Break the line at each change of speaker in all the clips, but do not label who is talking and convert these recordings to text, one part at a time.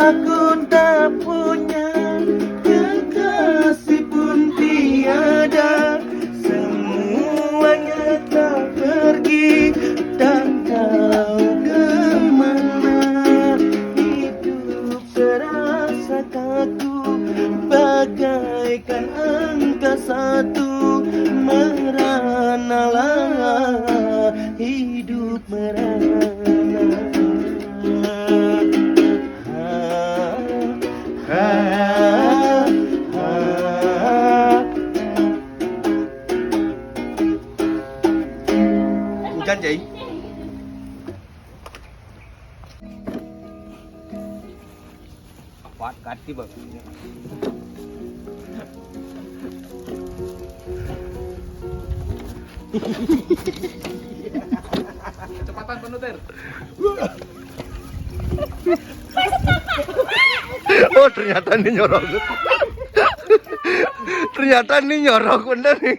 Aku tak punya kekasih pun tiada, semuanya tak pergi dan kau kemana. Hidup terasa kaku bagaikan angka satu, meranalah hidup merana. Hujan chị.
Kuat kati bang. Kecepatan penuh ter.
Oh ternyata ini nyorok. Ternyata ini nyorok bener nih.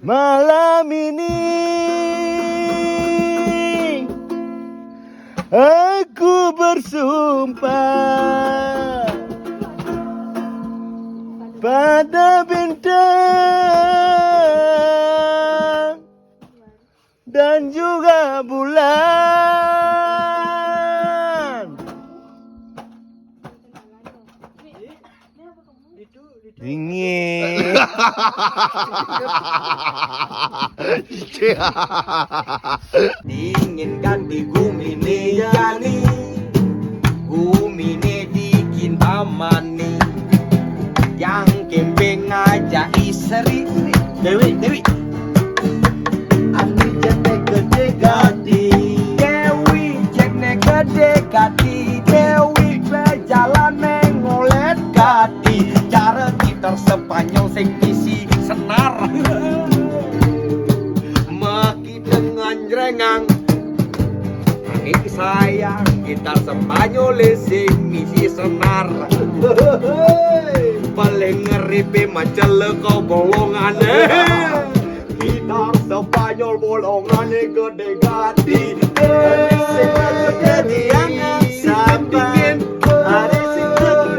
Malam ini aku bersumpah pada bintang dan juga bulan, dingin.
Dinginkan di gumine jani, gumine bikin amani, yang kempeng aja istri Dewi
Anu jene gede gadi,
Dewi jene gede gadi, Dewi berjalan mengolet gadi, cara gitar Spanyol sing isi senar. Maki dengan rengang, angin sayang gitar Spanyol sing isi senar. Paling ngeripe macam kau bolongannya, gitar Spanyol bolongannya gede gadi. Gede yang sampai hari sing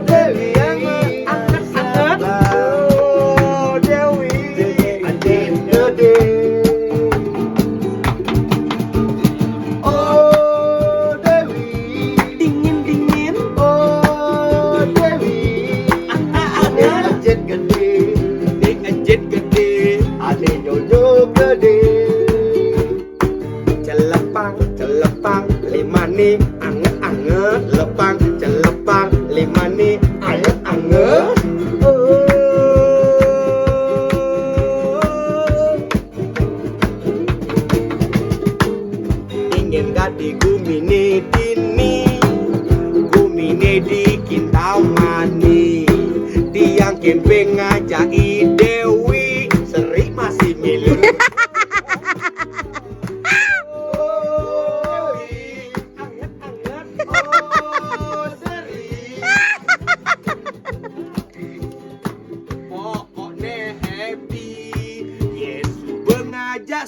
Dewi yang angkat oh Dewi anjing gede oh Dewi dingin oh Dewi anjing gede anjing gede ane nyonya gede celepang limane anget lepang celepang limane anget ingin gadi gumine dini gumine dikin taumani tiang kempeng ngajai Dewi seri masih milik.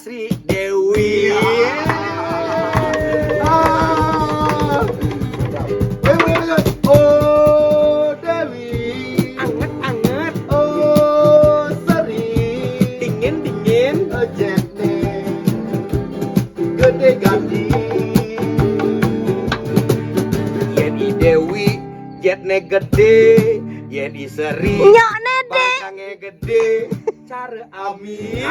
Sri Dewi.
Dewi, oh Dewi,
Anget
oh Seri,
dingin
jene gede gadi.
Yeni Dewi jetne gede, Yeni Seri
Nyokne dek.
batangnya gede, cara amin.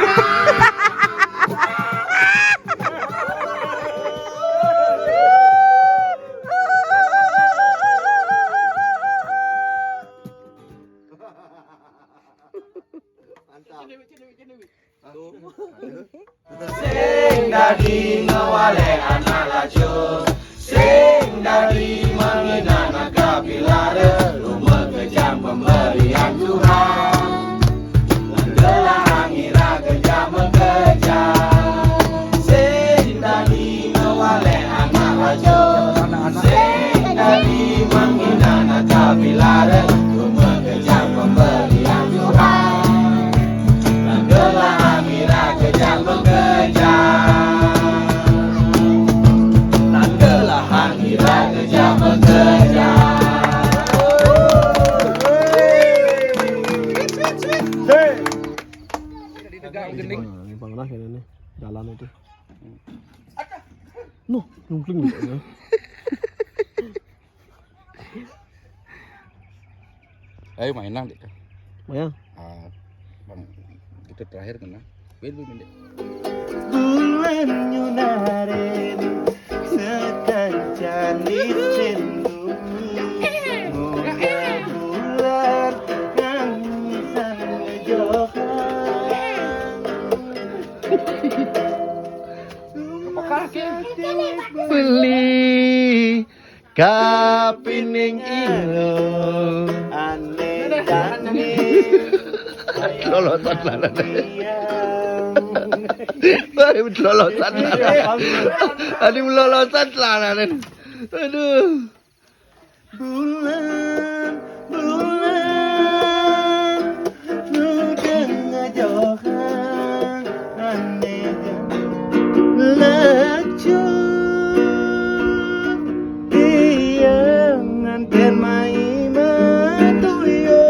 Sing dadi ngewale anak lacur, sing dadi menghina anak kabilare, rumah kejam pemberian Tuhan, menggelang ira kejam mengkejam. Sing dadi ngewale anak lacur, sing dadi menghina anak kabilare, rumah kejam pemberian Tuhan. gening.
Ini pernah kan ini jalan itu. Noh, nyungkling gitu.
Ayo mainan deh.
Maya.
Bang, itu terakhir kena. Belu mendek.
Bulan nyunarin sekancan disendu. Moga bulan ngangisan ngejohan. Beli kapining ilo aneh dani
Lolosan lah. Baru lolosan lah. Adi lolosan lah. Aduh.
Bulan nu ngejohan aneh lecu yang nganten mai matuyo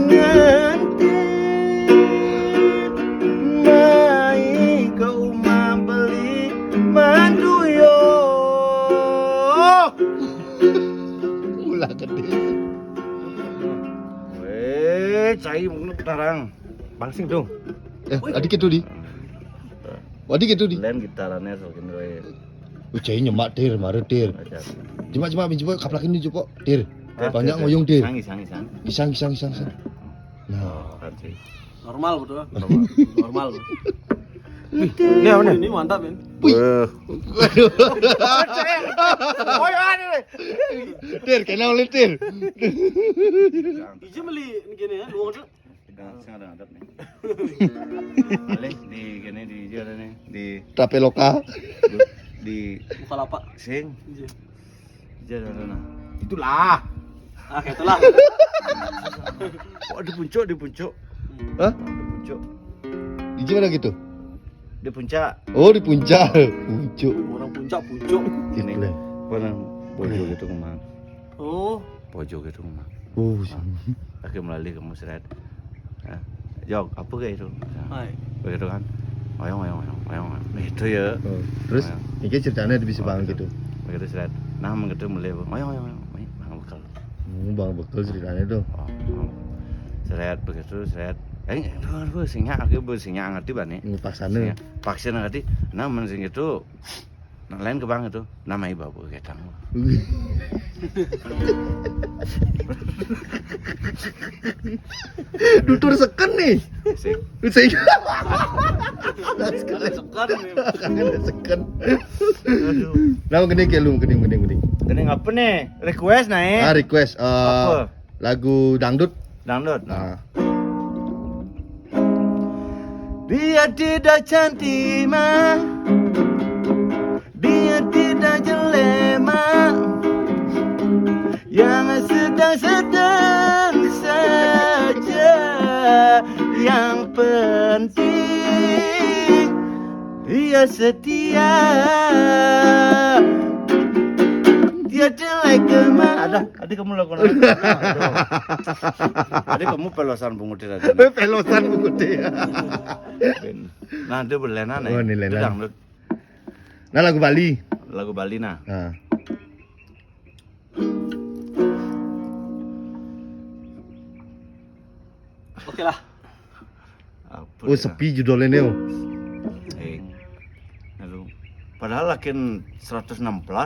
nganten mai ke umah beli manduyo
Ulah gede.
cai mungkin tarang bangsing dong
Adik itu di. Adik itu di.
lain gitarannya sokin gue
Ucai nyemak dir, maru dir.
aja
Cuma kaplakin ini coba dir. Banyak ngoyong dir.
Sang.
Isang. Nah,
Anjing.
Normal betul. Normal.
Ini apa nih?
Ini mantap ya.
dir, kena oleh dir.
Ije beli ini gini ya, luang tuh.
Sing ada nih. Alih di gini di jalan nih di
Trapeloka.
di
Bukalapak.
sing
Ije.
jalan mana?
Itulah. Ah, kayak itulah.
Oh di puncak.
Hah?
Di puncak.
Di mana gitu?
Di puncak.
Oh, di puncak. Puncak.
Orang puncak.
Ini mana pojok gitu kemana?
Oh,
Pojok gitu kemana?
Oh,
Lagi melalui ke Musret. Jok, apa kayak itu?
hai.
Begitu kan? Oyong. Itu ya.
terus ini ceritanya bisa banget gitu.
Begitu seret. Nah, begitu mulai. Oyong. Bang bekal.
Bang betul ceritanya tuh.
Seret begitu seret. Aduh, singa ngerti bane.
Ini paksana.
Paksa ngerti. Nah, men sing itu nah, lain ke bang itu nama ibu ketang.
Tutur seken nih.
Sing.
Sing.
Sekan nih.
Kangen seken.
Aduh.
Nah, gede ke lu, gede.
Ini ngapa nih? Request naik.
Request
Apa?
lagu dangdut.
Dangdut.
Nah,
Dia tidak cantik mah, dia tidak jelek mah, yang sedang saja, yang penting dia setia. Dia jelek kemana? Adik kamu lakukan apa? Adik kamu pelosan pengutir aja.
pelosan putih.
Nah, dia berlena nih.
Oh, ini lena.
Dia dangdut.
Nah, lagu Bali.
Lagu Bali nah.
Nah,
Oke lah.
Apa
oh
ya?
sepi judulnya nih.
Lalu padahal lakin 116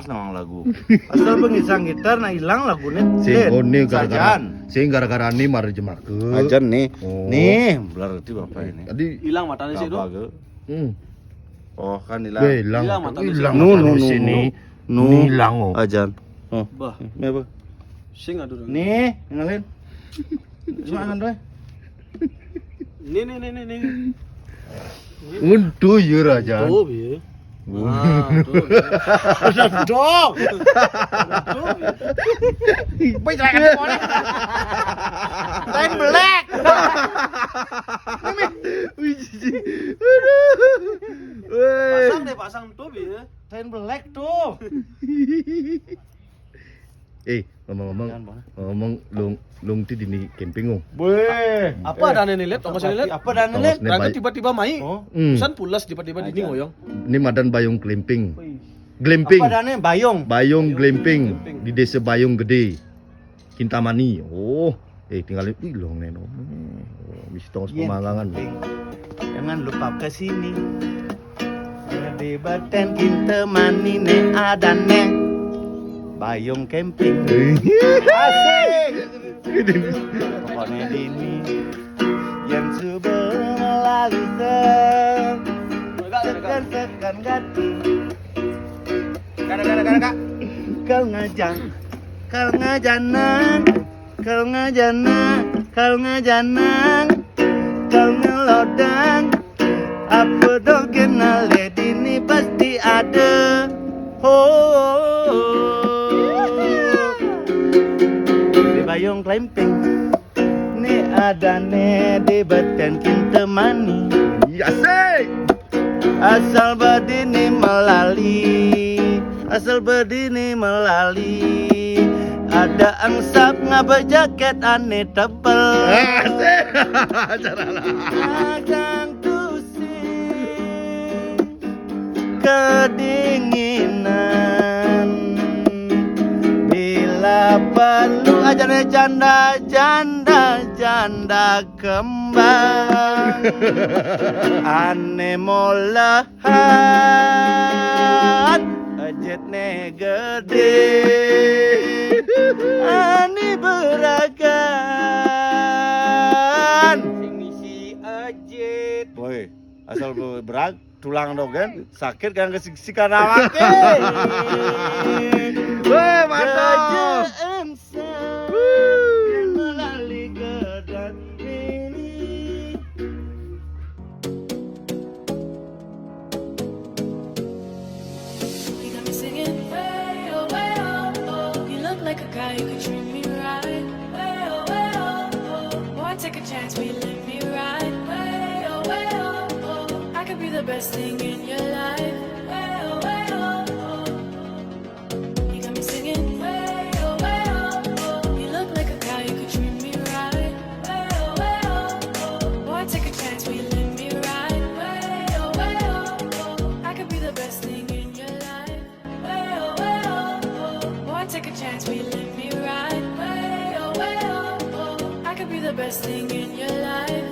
namang lagu. Asal pengisang gitar nah hilang lagunya.
Sing
Sajan.
gara-gara ini mari jemakeun.
Sajan nih.
Oh.
Nih, berarti bapak ini.
Tadi
Hilang matanya sih itu.
Apa ge? Oh, kan hilang.
hilang.
Hilang mata
Hilang
Nu,
mata
nu,
di
nu,
sini.
Nu.
Hilang oh.
Ajan. Oh.
Bah,
Ini apa?
sing aduh.
Nih, ngalin. Cuma kan doy.
Nih.
Untu yur aja.
Tuh, bi. Nah, tuh.
Dong.
Bây giờ em có đấy.
Time black.
Pasang deh, pasang tuh bi.
Time black tuh.
Ngomong-ngomong,
Jangan, Bang.
ngomong lung ti dini camping oh.
Boleh.
Apa ada nih lihat? Tongkos ini lihat.
Apa dan
Tongkos
lihat?
ne
Raga
bay-
tiba-tiba mai.
Oh.
Pesan pulas tiba-tiba di ngoyong.
Ini madan bayong glamping. Glamping.
Apa dan bayong?
Bayong glamping
Glamping.
di desa Bayong Gede. Kintamani. Oh, tinggalin long neno. Oh, misi tongos
Yen.
pemangangan.
Jangan lupa ke sini. Di Baten Kintamani ne ada ne. Bayong camping. Asik. Pokoknya dini yang sebelah sekan gati.
Kada.
Kau ngajak, kau ngajanan, kau ngajanan, kau ngajanan, kau ngelodang. Apa dong kenal ini pasti ada. Di Bayong Klemping, nih ada nih di Baten Kintamani.
Asik.
Asal berdini melali, ada angsap ngapa jaket aneh tebel.
Asik. Caralah.
Kadang tusing kedinginan, bila perlu ajarnya janda kembang. Ane molahan ajet ne gede, ani beragan sing misi ajet. Boy, asal berak tulang dogen sakit kan kesiksikan awake.
Weh, mantap.
Kerajaan sang melalui kedan ini.
You got me singing way oh, oh. You look like a guy who could treat me right. Way oh, oh. Boy, take a chance, will you let me ride? Way oh, oh. I could be the best thing in your life. Way oh, oh. You got me singing way oh, oh. You look like a guy who could treat me right. Way oh, oh. Boy, take a chance, will you let me ride? Way oh, oh. I could be the best thing in your life. Way oh, oh. Boy, take a chance, will you let me ride? Way oh, oh. I could be the best thing in your life.